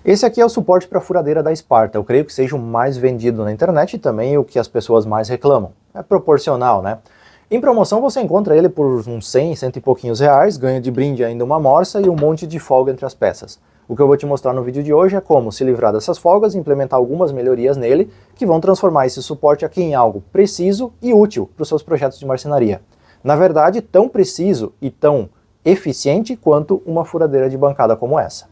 Esse aqui é o suporte para furadeira da Sparta. Eu creio que seja o mais vendido na internet e também o que as pessoas mais reclamam. É proporcional, né? Em promoção você encontra ele por uns 100, cento e pouquinhos reais, ganha de brinde ainda uma morsa e um monte de folga entre as peças. O que eu vou te mostrar no vídeo de hoje é como se livrar dessas folgas e implementar algumas melhorias nele que vão transformar esse suporte aqui em algo preciso e útil para os seus projetos de marcenaria. Na verdade, tão preciso e tão eficiente quanto uma furadeira de bancada como essa.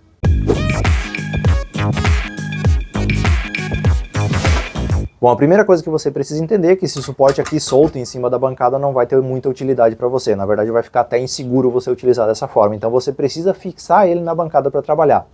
Bom, a primeira coisa que você precisa entender é que esse suporte aqui solto em cima da bancada não vai ter muita utilidade para você. Na verdade, vai ficar até inseguro você utilizar dessa forma. Então você precisa fixar ele na bancada para trabalhar.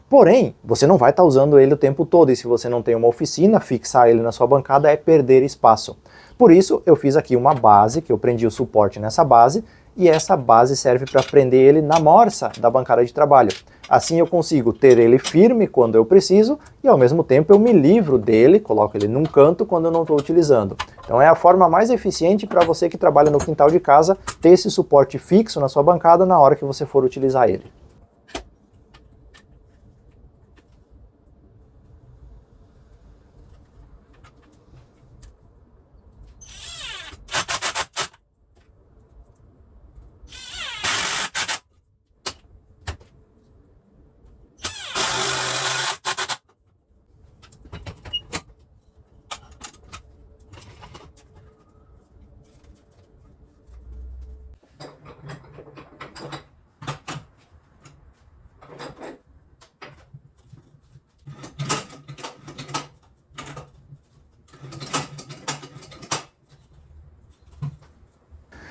Porém, você não vai estar usando ele o tempo todo. E se você não tem uma oficina, fixar ele na sua bancada é perder espaço. Por isso, eu fiz aqui uma base, que eu prendi o suporte nessa base. E essa base serve para prender ele na morsa da bancada de trabalho. Assim eu consigo ter ele firme quando eu preciso e ao mesmo tempo eu me livro dele, coloco ele num canto quando eu não estou utilizando. Então é a forma mais eficiente para você que trabalha no quintal de casa ter esse suporte fixo na sua bancada na hora que você for utilizar ele.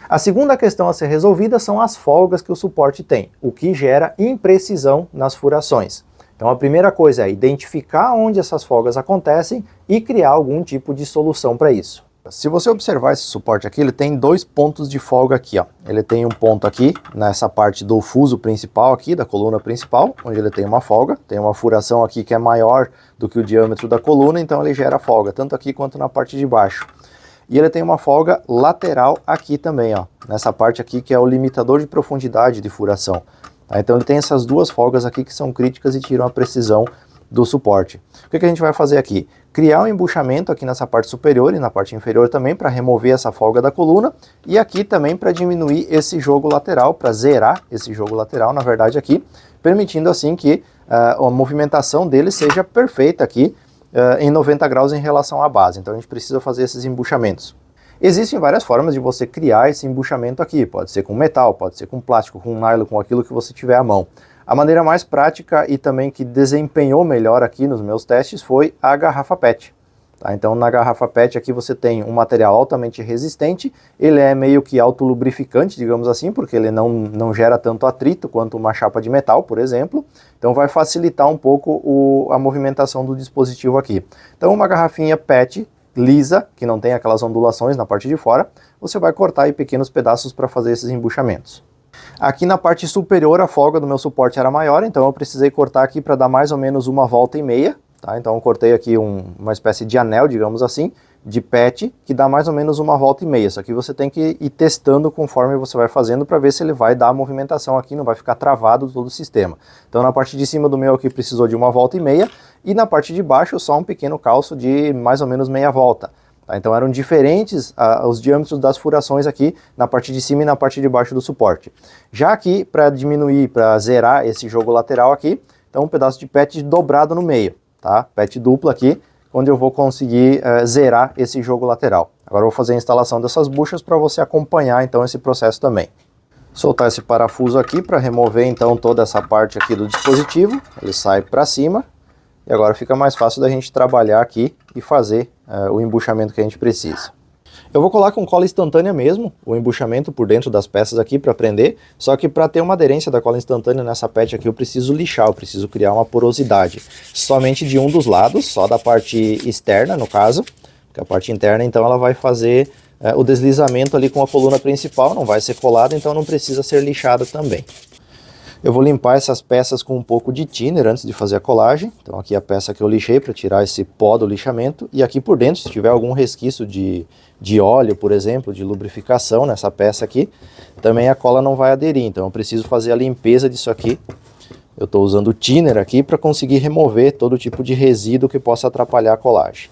A segunda questão a ser resolvida são as folgas que o suporte tem, o que gera imprecisão nas furações. Então a primeira coisa é identificar onde essas folgas acontecem e criar algum tipo de solução para isso. Se você observar esse suporte aqui, ele tem dois pontos de folga aqui, ó. Ele tem um ponto aqui, nessa parte do fuso principal aqui, da coluna principal, onde ele tem uma folga, tem uma furação aqui que é maior do que o diâmetro da coluna, então ele gera folga, tanto aqui quanto na parte de baixo. E ele tem uma folga lateral aqui também, ó, nessa parte aqui que é o limitador de profundidade de furação. Tá? Então ele tem essas duas folgas aqui que são críticas e tiram a precisão do suporte. O que a gente vai fazer aqui? Criar um embuchamento aqui nessa parte superior e na parte inferior também para remover essa folga da coluna e aqui também para diminuir esse jogo lateral, para zerar esse jogo lateral, na verdade aqui, permitindo assim que a movimentação dele seja perfeita aqui, em 90 graus em relação à base. Então a gente precisa fazer esses embuchamentos. Existem várias formas de você criar esse embuchamento aqui, pode ser com metal, pode ser com plástico, com nylon, com aquilo que você tiver à mão. A maneira mais prática e também que desempenhou melhor aqui nos meus testes foi a garrafa PET. Tá? Então na garrafa PET aqui você tem um material altamente resistente, ele é meio que autolubrificante, digamos assim, porque ele não gera tanto atrito quanto uma chapa de metal, por exemplo. Então vai facilitar um pouco a movimentação do dispositivo aqui. Então uma garrafinha PET lisa, que não tem aquelas ondulações na parte de fora, você vai cortar em pequenos pedaços para fazer esses embuchamentos. Aqui na parte superior a folga do meu suporte era maior, então eu precisei cortar aqui para dar mais ou menos 1,5 volta. Tá? Então eu cortei aqui uma espécie de anel, digamos assim, de PET, que dá mais ou menos 1,5 volta. Só que você tem que ir testando conforme você vai fazendo para ver se ele vai dar a movimentação aqui, não vai ficar travado todo o sistema. Então na parte de cima do meu aqui precisou de 1,5 volta e na parte de baixo só um pequeno calço de mais ou menos meia volta. Tá? Então eram diferentes os diâmetros das furações aqui na parte de cima e na parte de baixo do suporte. Já aqui, para diminuir, para zerar esse jogo lateral aqui, então um pedaço de PET dobrado no meio. Tá? PET dupla aqui, onde eu vou conseguir zerar esse jogo lateral. Agora eu vou fazer a instalação dessas buchas para você acompanhar então esse processo também. Soltar esse parafuso aqui para remover então toda essa parte aqui do dispositivo, ele sai para cima e agora fica mais fácil da gente trabalhar aqui e fazer o embuchamento que a gente precisa. Eu vou colar com cola instantânea mesmo, o embuchamento por dentro das peças aqui para prender, só que para ter uma aderência da cola instantânea nessa PET aqui eu preciso lixar, eu preciso criar uma porosidade. Somente de um dos lados, só da parte externa no caso, porque a parte interna então ela vai fazer o deslizamento ali com a coluna principal, não vai ser colada, então não precisa ser lixada também. Eu vou limpar essas peças com um pouco de thinner antes de fazer a colagem. Então aqui a peça que eu lixei para tirar esse pó do lixamento. E aqui por dentro, se tiver algum resquício de óleo, por exemplo, de lubrificação nessa peça aqui, também a cola não vai aderir. Então eu preciso fazer a limpeza disso aqui Eu estou usando o thinner aqui para conseguir remover todo tipo de resíduo que possa atrapalhar a colagem.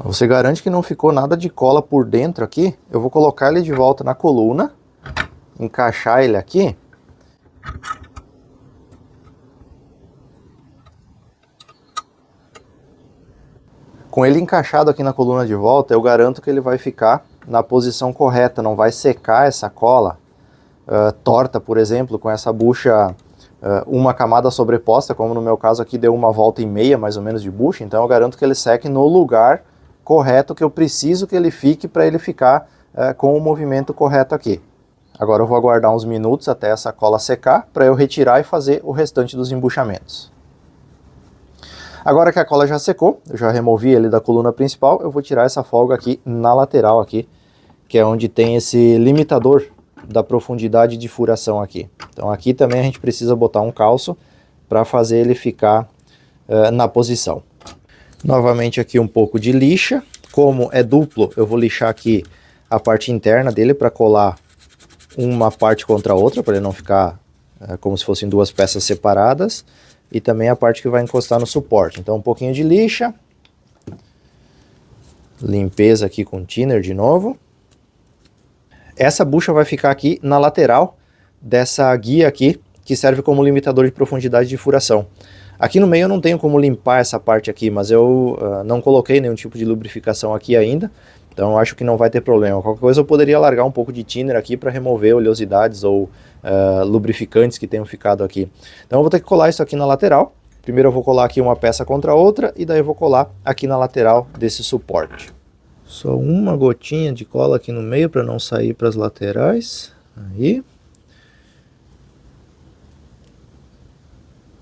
Você garante que não ficou nada de cola por dentro aqui. Eu vou colocar ele de volta na coluna, encaixar ele aqui. Com ele encaixado aqui na coluna de volta, eu garanto que ele vai ficar na posição correta, não vai secar essa cola torta, por exemplo, com essa bucha uma camada sobreposta, como no meu caso aqui deu uma volta e meia mais ou menos de bucha, então eu garanto que ele seque no lugar correto que eu preciso que ele fique para ele ficar com o movimento correto aqui. Agora eu vou aguardar uns minutos até essa cola secar para eu retirar e fazer o restante dos embuchamentos. Agora que a cola já secou, eu já removi ele da coluna principal, eu vou tirar essa folga aqui na lateral aqui, que é onde tem esse limitador da profundidade de furação aqui. Então aqui também a gente precisa botar um calço para fazer ele ficar na posição. Novamente aqui um pouco de lixa. Como é duplo, eu vou lixar aqui a parte interna dele para colar uma parte contra a outra, para ele não ficar como se fossem duas peças separadas. E também a parte que vai encostar no suporte. Então um pouquinho de lixa. Limpeza aqui com thinner de novo. Essa bucha vai ficar aqui na lateral dessa guia aqui, que serve como limitador de profundidade de furação. Aqui no meio eu não tenho como limpar essa parte aqui, mas eu não coloquei nenhum tipo de lubrificação aqui ainda, então eu acho que não vai ter problema. Qualquer coisa eu poderia largar um pouco de thinner aqui para remover oleosidades ou lubrificantes que tenham ficado aqui. Então eu vou ter que colar isso aqui na lateral. Primeiro eu vou colar aqui uma peça contra a outra e daí eu vou colar aqui na lateral desse suporte. Só uma gotinha de cola aqui no meio para não sair para as laterais. Aí.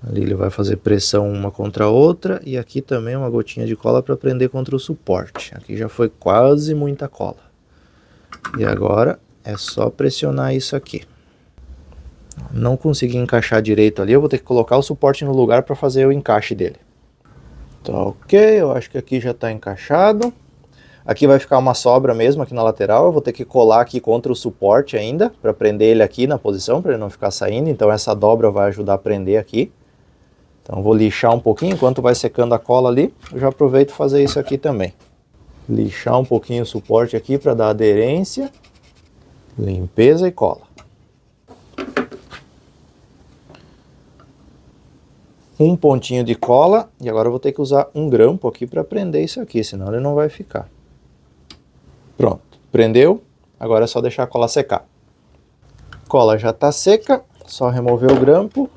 Ali ele vai fazer pressão uma contra a outra. E aqui também uma gotinha de cola para prender contra o suporte. Aqui já foi quase muita cola. E agora é só pressionar isso aqui. Não consegui encaixar direito ali, eu vou ter que colocar o suporte no lugar para fazer o encaixe dele. Tá ok, eu acho que aqui já está encaixado. Aqui vai ficar uma sobra mesmo aqui na lateral, eu vou ter que colar aqui contra o suporte ainda, para prender ele aqui na posição, para ele não ficar saindo, então essa dobra vai ajudar a prender aqui. Então vou lixar um pouquinho, enquanto vai secando a cola ali, eu já aproveito fazer isso aqui também. Lixar um pouquinho o suporte aqui para dar aderência, limpeza e cola. Um pontinho de cola, e agora eu vou ter que usar um grampo aqui para prender isso aqui, senão ele não vai ficar. Pronto, prendeu, agora é só deixar a cola secar. A cola já está seca, só remover o grampo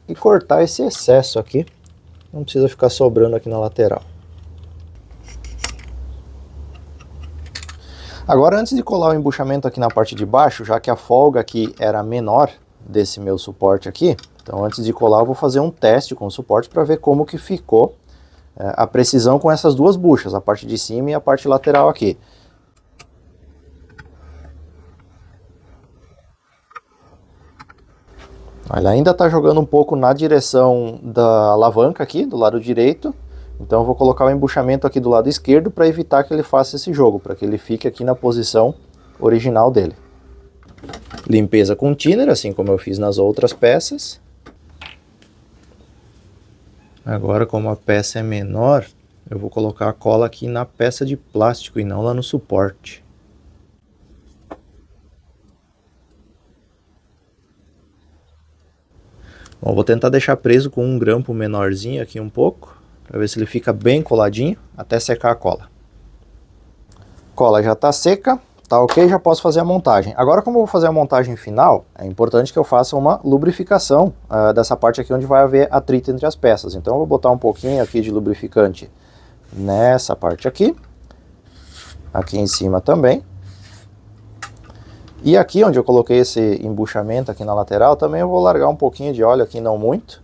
e cortar esse excesso aqui. Não precisa ficar sobrando aqui na lateral. Agora, antes de colar o embuchamento aqui na parte de baixo, já que a folga aqui era menor desse meu suporte aqui, então antes de colar eu vou fazer um teste com o suporte para ver como que ficou a precisão com essas duas buchas, a parte de cima e a parte lateral aqui. Ele ainda está jogando um pouco na direção da alavanca aqui, do lado direito. Então eu vou colocar o embuchamento aqui do lado esquerdo para evitar que ele faça esse jogo, para que ele fique aqui na posição original dele. Limpeza com thinner, assim como eu fiz nas outras peças. Agora, como a peça é menor, eu vou colocar a cola aqui na peça de plástico e não lá no suporte. Bom, vou tentar deixar preso com um grampo menorzinho aqui um pouco, para ver se ele fica bem coladinho, até secar a cola. A cola já está seca, tá ok, já posso fazer a montagem. Agora, como eu vou fazer a montagem final, é importante que eu faça uma lubrificação dessa parte aqui onde vai haver atrito entre as peças. Então eu vou botar um pouquinho aqui de lubrificante nessa parte aqui em cima também. E aqui onde eu coloquei esse embuchamento aqui na lateral, também eu vou largar um pouquinho de óleo aqui, não muito,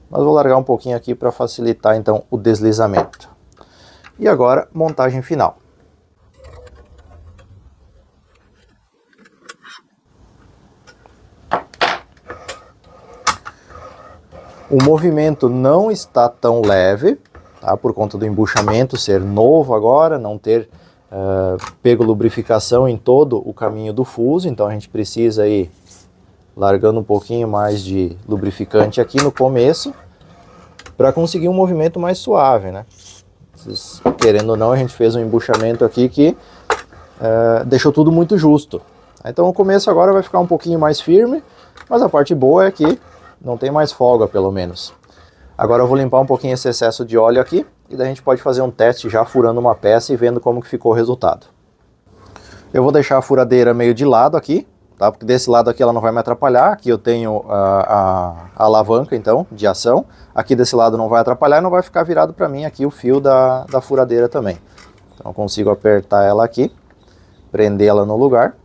mas vou largar um pouquinho aqui para facilitar então o deslizamento. E agora, montagem final. O movimento não está tão leve, tá? Por conta do embuchamento ser novo agora, não ter pego lubrificação em todo o caminho do fuso, então a gente precisa ir largando um pouquinho mais de lubrificante aqui no começo, para conseguir um movimento mais suave, né? Querendo ou não, a gente fez um embuchamento aqui que deixou tudo muito justo. Então o começo agora vai ficar um pouquinho mais firme, mas a parte boa é que não tem mais folga, pelo menos. Agora eu vou limpar um pouquinho esse excesso de óleo aqui, e daí a gente pode fazer um teste já furando uma peça e vendo como que ficou o resultado. Eu vou deixar a furadeira meio de lado aqui, tá? Porque desse lado aqui ela não vai me atrapalhar. Aqui eu tenho a alavanca, então, de ação. Aqui desse lado não vai atrapalhar e não vai ficar virado para mim aqui o fio da furadeira também. Então eu consigo apertar ela aqui, prender ela no lugar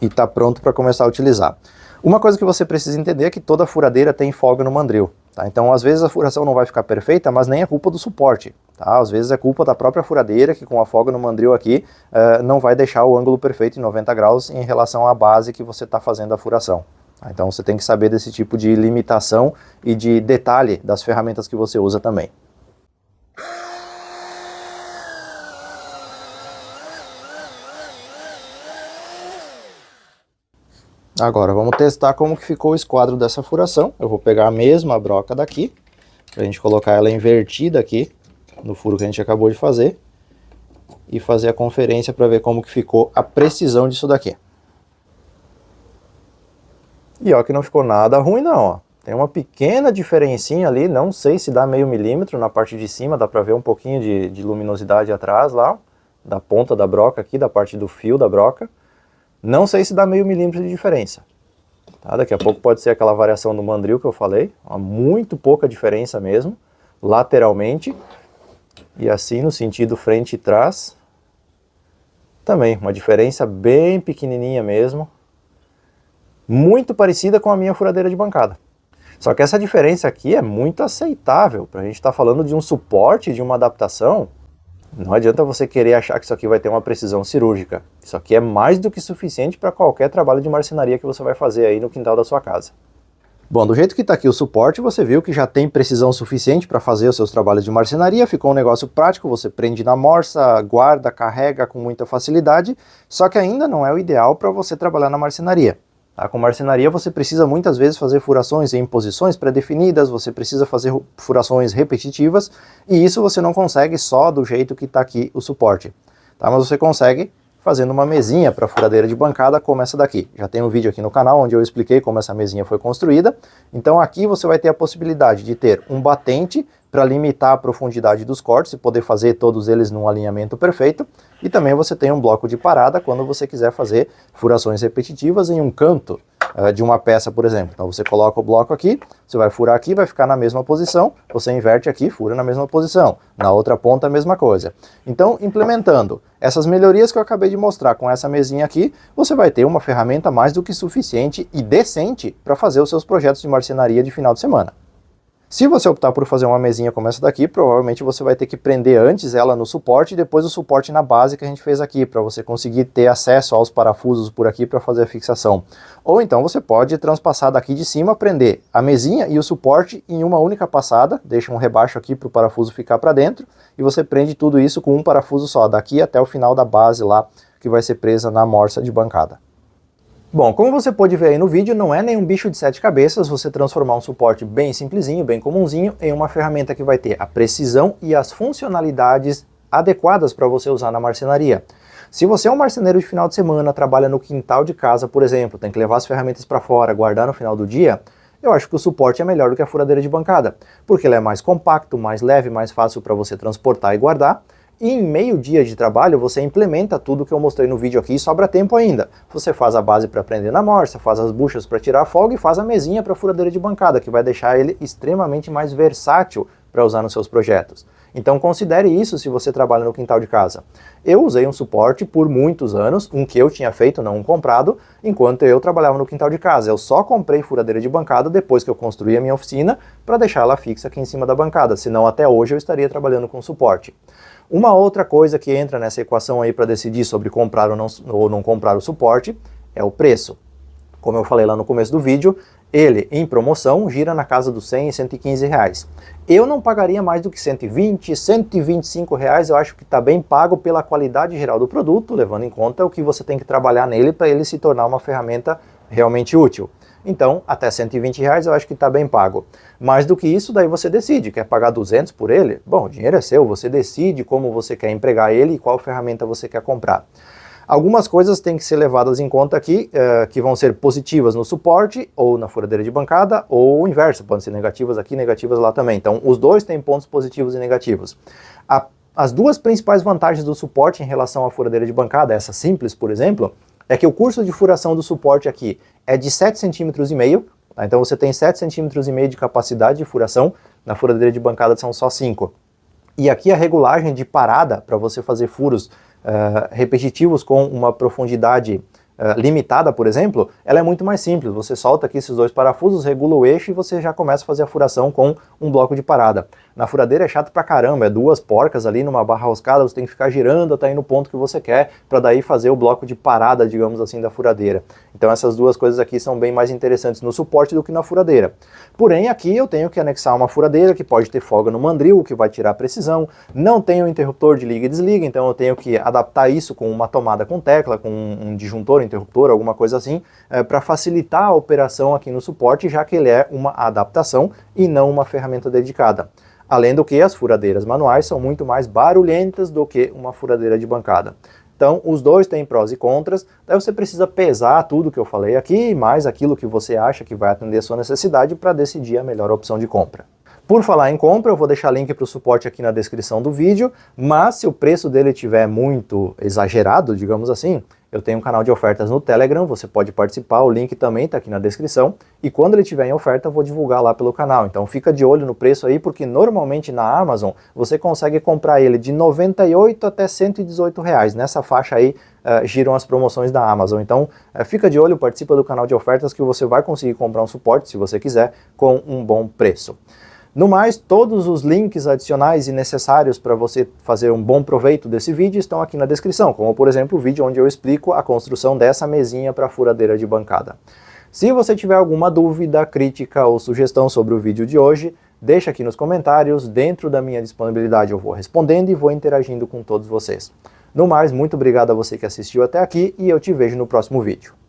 e tá pronto para começar a utilizar. Uma coisa que você precisa entender é que toda furadeira tem folga no mandril. Tá? Então, às vezes a furação não vai ficar perfeita, mas nem é culpa do suporte. Tá? Às vezes é culpa da própria furadeira, que com a folga no mandril aqui, não vai deixar o ângulo perfeito em 90 graus em relação à base que você está fazendo a furação. Tá? Então, você tem que saber desse tipo de limitação e de detalhe das ferramentas que você usa também. Agora vamos testar como que ficou o esquadro dessa furação. Eu vou pegar a mesma broca daqui, para a gente colocar ela invertida aqui, no furo que a gente acabou de fazer, e fazer a conferência para ver como que ficou a precisão disso daqui. E ó, que não ficou nada ruim não, ó. Tem uma pequena diferencinha ali, não sei se dá meio milímetro na parte de cima, dá para ver um pouquinho de luminosidade atrás lá, da ponta da broca aqui, da parte do fio da broca. Não sei se dá meio milímetro de diferença. Tá? Daqui a pouco pode ser aquela variação do mandril que eu falei. Muito pouca diferença mesmo, lateralmente. E assim no sentido frente e trás. Também, uma diferença bem pequenininha mesmo. Muito parecida com a minha furadeira de bancada. Só que essa diferença aqui é muito aceitável. Para a gente estar falando de um suporte, de uma adaptação, não adianta você querer achar que isso aqui vai ter uma precisão cirúrgica. Isso aqui é mais do que suficiente para qualquer trabalho de marcenaria que você vai fazer aí no quintal da sua casa. Bom, do jeito que está aqui o suporte, você viu que já tem precisão suficiente para fazer os seus trabalhos de marcenaria. Ficou um negócio prático, você prende na morsa, guarda, carrega com muita facilidade. Só que ainda não é o ideal para você trabalhar na marcenaria. Tá? Com marcenaria você precisa muitas vezes fazer furações em posições pré-definidas, você precisa fazer furações repetitivas, e isso você não consegue só do jeito que está aqui o suporte. Tá? Mas você consegue fazendo uma mesinha para furadeira de bancada como essa daqui. Já tem um vídeo aqui no canal onde eu expliquei como essa mesinha foi construída. Então aqui você vai ter a possibilidade de ter um batente para limitar a profundidade dos cortes e poder fazer todos eles num alinhamento perfeito. E também você tem um bloco de parada quando você quiser fazer furações repetitivas em um canto de uma peça, por exemplo. Então você coloca o bloco aqui, você vai furar aqui, vai ficar na mesma posição, você inverte aqui, fura na mesma posição. Na outra ponta a mesma coisa. Então, implementando essas melhorias que eu acabei de mostrar com essa mesinha aqui, você vai ter uma ferramenta mais do que suficiente e decente para fazer os seus projetos de marcenaria de final de semana. Se você optar por fazer uma mesinha como essa daqui, provavelmente você vai ter que prender antes ela no suporte e depois o suporte na base que a gente fez aqui, para você conseguir ter acesso aos parafusos por aqui para fazer a fixação. Ou então você pode transpassar daqui de cima, prender a mesinha e o suporte em uma única passada, deixa um rebaixo aqui para o parafuso ficar para dentro, e você prende tudo isso com um parafuso só, daqui até o final da base lá, que vai ser presa na morsa de bancada. Bom, como você pode ver aí no vídeo, não é nenhum bicho de 7 cabeças você transformar um suporte bem simplesinho, bem comumzinho, em uma ferramenta que vai ter a precisão e as funcionalidades adequadas para você usar na marcenaria. Se você é um marceneiro de final de semana, trabalha no quintal de casa, por exemplo, tem que levar as ferramentas para fora, guardar no final do dia, eu acho que o suporte é melhor do que a furadeira de bancada, porque ele é mais compacto, mais leve, mais fácil para você transportar e guardar. E em meio dia de trabalho você implementa tudo que eu mostrei no vídeo aqui e sobra tempo ainda. Você faz a base para prender na morsa, faz as buchas para tirar a folga e faz a mesinha para furadeira de bancada, que vai deixar ele extremamente mais versátil para usar nos seus projetos. Então considere isso se você trabalha no quintal de casa. Eu usei um suporte por muitos anos, um que eu tinha feito, não um comprado, enquanto eu trabalhava no quintal de casa. Eu só comprei furadeira de bancada depois que eu construí a minha oficina para deixar ela fixa aqui em cima da bancada, senão até hoje eu estaria trabalhando com suporte. Uma outra coisa que entra nessa equação aí para decidir sobre comprar ou não comprar o suporte é o preço. Como eu falei lá no começo do vídeo, Ele, em promoção, gira na casa dos 100 e 115 reais. Eu não pagaria mais do que 120, 125 reais, eu acho que está bem pago pela qualidade geral do produto, levando em conta o que você tem que trabalhar nele para ele se tornar uma ferramenta realmente útil. Então, até 120 reais eu acho que está bem pago. Mais do que isso, daí você decide, quer pagar 200 por ele? Bom, o dinheiro é seu, você decide como você quer empregar ele e qual ferramenta você quer comprar. Algumas coisas têm que ser levadas em conta aqui, que vão ser positivas no suporte, ou na furadeira de bancada, ou o inverso, podem ser negativas aqui, negativas lá também. Então, os dois têm pontos positivos e negativos. As duas principais vantagens do suporte em relação à furadeira de bancada, essa simples, por exemplo, é que o curso de furação do suporte aqui é de 7,5 cm, tá? Então você tem 7,5 cm de capacidade de furação, na furadeira de bancada são só 5. E aqui a regulagem de parada, para você fazer furos repetitivos com uma profundidade limitada, por exemplo, ela é muito mais simples. Você solta aqui esses dois parafusos, regula o eixo e você já começa a fazer a furação com um bloco de parada. Na furadeira é chato pra caramba, é duas porcas ali numa barra roscada, você tem que ficar girando até ir no ponto que você quer, para daí fazer o bloco de parada, digamos assim, da furadeira. Então essas duas coisas aqui são bem mais interessantes no suporte do que na furadeira. Porém, aqui eu tenho que anexar uma furadeira que pode ter folga no mandril, o que vai tirar a precisão, não tenho interruptor de liga e desliga, então eu tenho que adaptar isso com uma tomada com tecla, com um disjuntor, interruptor, alguma coisa assim, para facilitar a operação aqui no suporte, já que ele é uma adaptação e não uma ferramenta dedicada. Além do que as furadeiras manuais são muito mais barulhentas do que uma furadeira de bancada. Então, os dois têm prós e contras, daí você precisa pesar tudo que eu falei aqui, mais aquilo que você acha que vai atender a sua necessidade para decidir a melhor opção de compra. Por falar em compra, eu vou deixar link para o suporte aqui na descrição do vídeo, mas se o preço dele estiver muito exagerado, digamos assim, eu tenho um canal de ofertas no Telegram, você pode participar, o link também está aqui na descrição, e quando ele estiver em oferta eu vou divulgar lá pelo canal, então fica de olho no preço aí, porque normalmente na Amazon você consegue comprar ele de 98 até 118 reais, nessa faixa aí giram as promoções da Amazon, então fica de olho, participa do canal de ofertas que você vai conseguir comprar um suporte, se você quiser, com um bom preço. No mais, todos os links adicionais e necessários para você fazer um bom proveito desse vídeo estão aqui na descrição, como por exemplo o vídeo onde eu explico a construção dessa mesinha para furadeira de bancada. Se você tiver alguma dúvida, crítica ou sugestão sobre o vídeo de hoje, deixa aqui nos comentários, dentro da minha disponibilidade eu vou respondendo e vou interagindo com todos vocês. No mais, muito obrigado a você que assistiu até aqui e eu te vejo no próximo vídeo.